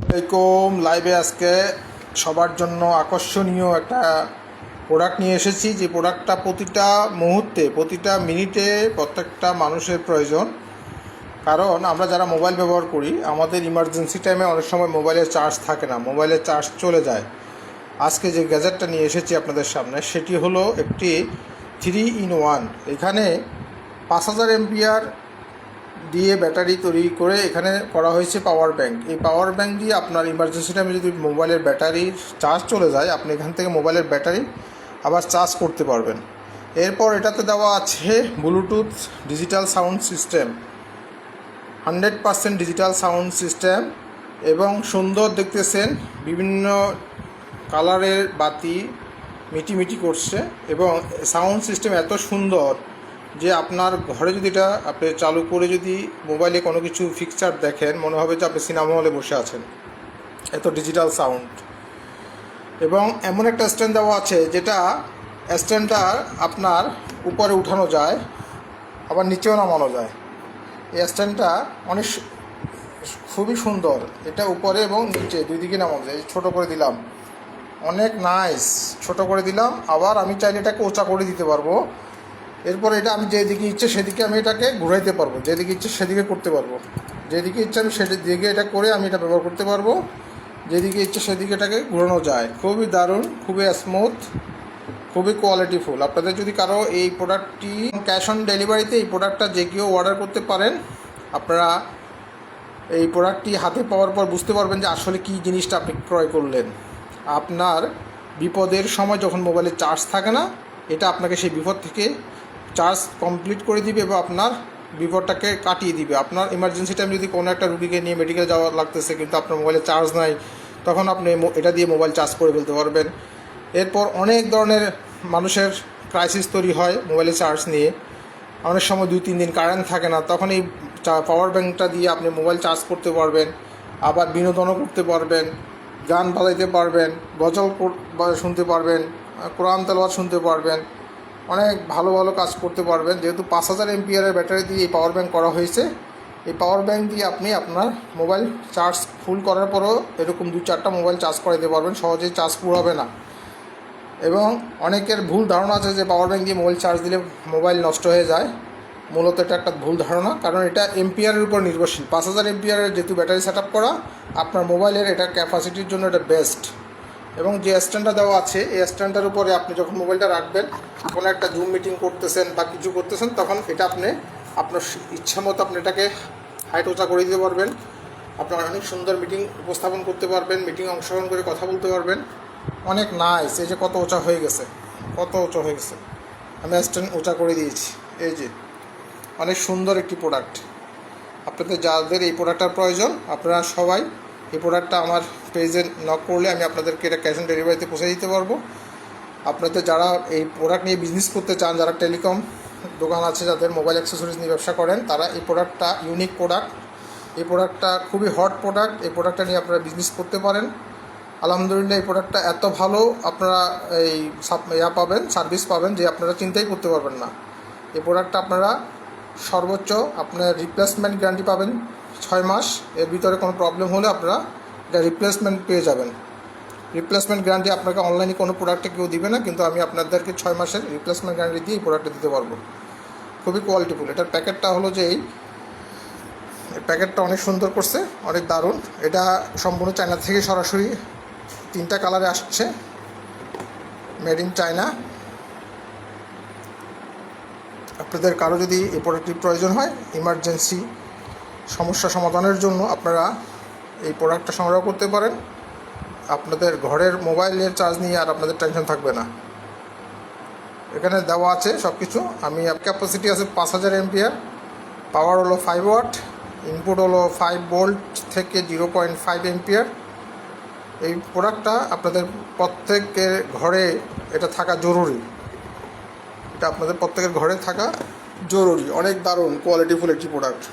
আসসালামাইকুম। লাইভে আজকে সবার জন্য আকর্ষণীয় একটা প্রোডাক্ট নিয়ে এসেছি, যে প্রোডাক্টটা প্রতিটা মুহূর্তে প্রতিটা মিনিটে প্রত্যেকটা মানুষের প্রয়োজন। কারণ আমরা যারা মোবাইল ব্যবহার করি, আমাদের ইমার্জেন্সি টাইমে অনেক সময় মোবাইলের চার্জ থাকে না, মোবাইলের চার্জ চলে যায়। আজকে যে গ্যাজেটটা নিয়ে এসেছি আপনাদের সামনে, সেটি হলো একটি 3-in-1। এখানে 5000 এমপিআর দিয়ে ব্যাটারি তৈরি করে এখানে করা হয়েছে পাওয়ার ব্যাঙ্ক। এই পাওয়ার ব্যাঙ্ক দিয়ে আপনার ইমার্জেন্সি টাইমে যদি মোবাইলের ব্যাটারির চার্জ চলে যায়, আপনি এখান থেকে মোবাইলের ব্যাটারি আবার চার্জ করতে পারবেন। এরপর এটাতে দেওয়া আছে Bluetooth digital sound system, 100% digital sound system, এবং সুন্দর দেখতেছেন বিভিন্ন কালারের বাতি মিটিমিটি করছে, এবং সাউন্ড সিস্টেম এত সুন্দর যে আপনার ঘরে যদি এটা আপনি চালু করে যদি মোবাইলে কোনো কিছু ফিকচার দেখেন, মনে হবে যে আপনি সিনেমা হলে বসে আছেন, এত ডিজিটাল সাউন্ড। এবং এমন একটা স্ট্যান্ড দেওয়া আছে, যেটা স্ট্যান্ডটা আপনার উপরে উঠানো যায়, আবার নিচেও নামানো যায়। এই স্ট্যান্ডটা অনেক খুবই সুন্দর, এটা উপরে এবং নিচে দুই দিকে নামানো যায়। ছোটো করে দিলাম, অনেক নাইস, ছোটো করে দিলাম। আবার আমি চাইলে এটাকে উঁচা করে দিতে পারবো। এরপর এটা আমি যেদিকে ইচ্ছে সেদিকে আমি এটাকে ঘুরাইতে পারবো, যেদিকে ইচ্ছে সেদিকে করতে পারবো, যেদিকে ইচ্ছে আমি সেদিকে এটা করে আমি এটা ব্যবহার করতে পারবো, যেদিকে ইচ্ছে সেদিকে এটাকে ঘোরানো যায়। খুবই দারুণ, খুবই স্মুথ, খুবই কোয়ালিটিফুল। আপনাদের যদি কারো এই প্রোডাক্টটি ক্যাশ অন ডেলিভারিতে এই প্রোডাক্টটা যে কেউ অর্ডার করতে পারেন। আপনারা এই প্রোডাক্টটি হাতে পাওয়ার পর বুঝতে পারবেন যে আসলে কী জিনিসটা আপনি ক্রয় করলেন। আপনার বিপদের সময় যখন মোবাইলে চার্জ থাকে না, এটা আপনাকে সেই বিপদ থেকে চার্জ কমপ্লিট করে দিবে এবং আপনার বিপদটাকে কাটিয়ে দিবে। আপনার ইমার্জেন্সি টাইম যদি কোনো একটা রুগীকে নিয়ে মেডিকেল যাওয়া লাগতেছে, কিন্তু আপনার মোবাইলে চার্জ নাই, তখন আপনি এটা দিয়ে মোবাইল চার্জ করে ফেলতে পারবেন। এরপর অনেক ধরনের মানুষের ক্রাইসিস তৈরি হয় মোবাইলে চার্জ নিয়ে। অনেক সময় 2-3 দিন কারেন্ট থাকে না, তখন এই পাওয়ার ব্যাঙ্কটা দিয়ে আপনি মোবাইল চার্জ করতে পারবেন, আবার বিনোদনও করতে পারবেন, গান বাজাইতে পারবেন, গজল শুনতে পারবেন, কোরআন তেলাওয়াত শুনতে পারবেন, অনেক ভালো ভালো কাজ করতে পারবেন। যেহেতু 5000 এমপিআরের ব্যাটারি দিয়ে এই পাওয়ার ব্যাঙ্ক করা হয়েছে, এই পাওয়ার ব্যাঙ্ক দিয়ে আপনি আপনার মোবাইল চার্জ ফুল করার পরও এরকম 2-4টা মোবাইল চার্জ করাতে পারবেন, সহজেই চার্জ ফুরাবে না। এবং অনেকের ভুল ধারণা আছে যে পাওয়ার ব্যাঙ্ক দিয়ে মোবাইল চার্জ দিলে মোবাইল নষ্ট হয়ে যায়। মূলত এটা একটা ভুল ধারণা, কারণ এটা এমপিআরের উপর নির্ভরশীল। 5000 এমপিআরের যেহেতু ব্যাটারি সেট আপ করা, আপনার মোবাইলের এটা ক্যাপাসিটির জন্য এটা বেস্ট। এবং যে স্ট্যান্ডটা দেওয়া আছে, এই স্ট্যান্ডটার উপরে আপনি যখন মোবাইলটা রাখবেন, কোনো একটা জুম মিটিং করতেছেন বা কিছু করতেছেন, তখন এটা আপনি আপনার ইচ্ছা মতো আপনি এটাকে হাইট উঁচা করে দিতে পারবেন। আপনার অনেক সুন্দর মিটিং উপস্থাপন করতে পারবেন, মিটিংয়ে অংশগ্রহণ করে কথা বলতে পারবেন। অনেক নাইস। এই যে কত উঁচা হয়ে গেছে, কত উঁচা হয়ে গেছে, আমি স্ট্যান্ড উঁচা করে দিয়েছি। এই যে অনেক সুন্দর একটি প্রোডাক্ট। আপনাদের যাদের এই প্রোডাক্টটার প্রয়োজন, আপনারা সবাই এই প্রোডাক্টটা আমার পেজে নক করলে আমি আপনাদেরকে এটা ক্যাশ অন ডেলিভারিতে পৌঁছে দিতে পারবো। আপনাদের যারা এই প্রোডাক্ট নিয়ে বিজনেস করতে চান, যারা টেলিকম দোকান আছে, যাদের মোবাইল অ্যাক্সেসরিজ নিয়ে ব্যবসা করেন, তারা এই প্রোডাক্টটা ইউনিক প্রোডাক্ট, এই প্রোডাক্টটা খুবই হট প্রোডাক্ট। এই প্রোডাক্টটা নিয়ে আপনারা বিজনেস করতে পারেন। আলহামদুলিল্লাহ, এই প্রোডাক্টটা এত ভালো, আপনারা এই পাবেন, সার্ভিস পাবেন, যে আপনারা চিন্তাই করতে পারবেন না। এই প্রোডাক্টটা আপনারা সর্বোচ্চ আপনার রিপ্লেসমেন্ট গ্যারান্টি পাবেন 6 মাস। এর ভিতরে কোনো প্রবলেম হলে আপনারা এটা রিপ্লেসমেন্ট পেয়ে যাবেন। রিপ্লেসমেন্ট গ্যারান্টি আপনাকে অনলাইনে কোনো প্রোডাক্টে কেউ দিবে না, কিন্তু আমি আপনাদেরকে 6 মাসের রিপ্লেসমেন্ট গ্যারান্টি দিয়ে এই প্রোডাক্টটা দিতে পারবো। খুবই কোয়ালিটিফুল। এটার প্যাকেটটা হলো যে এই প্যাকেটটা অনেক সুন্দর করছে, অনেক দারুণ। এটা সম্পূর্ণ চায়না থেকে সরাসরি 3টা কালারে আসছে, মেড ইন চায়না। আপনাদের কারো যদি এই প্রোডাক্টটির প্রয়োজন হয়, ইমার্জেন্সি সমস্যা সমাধানের জন্য আপনারা এই প্রোডাক্টটা সংগ্রহ করতে পারেন। আপনাদের ঘরের মোবাইলের চার্জ নিয়ে আর আপনাদের টেনশন থাকবে না। এখানে দেওয়া আছে সব কিছু। আমি ক্যাপাসিটি আছে 5000 এমপিআর, পাওয়ার হলো 5 ওয়াট, ইনপুট হলো 5 ভোল্ট থেকে 0.5 এমপিআর। এই প্রোডাক্টটা আপনাদের প্রত্যেকের ঘরে এটা থাকা জরুরি, এটা আপনাদের প্রত্যেকের ঘরে থাকা জরুরি। অনেক দারুণ কোয়ালিটিফুল একটি প্রোডাক্ট।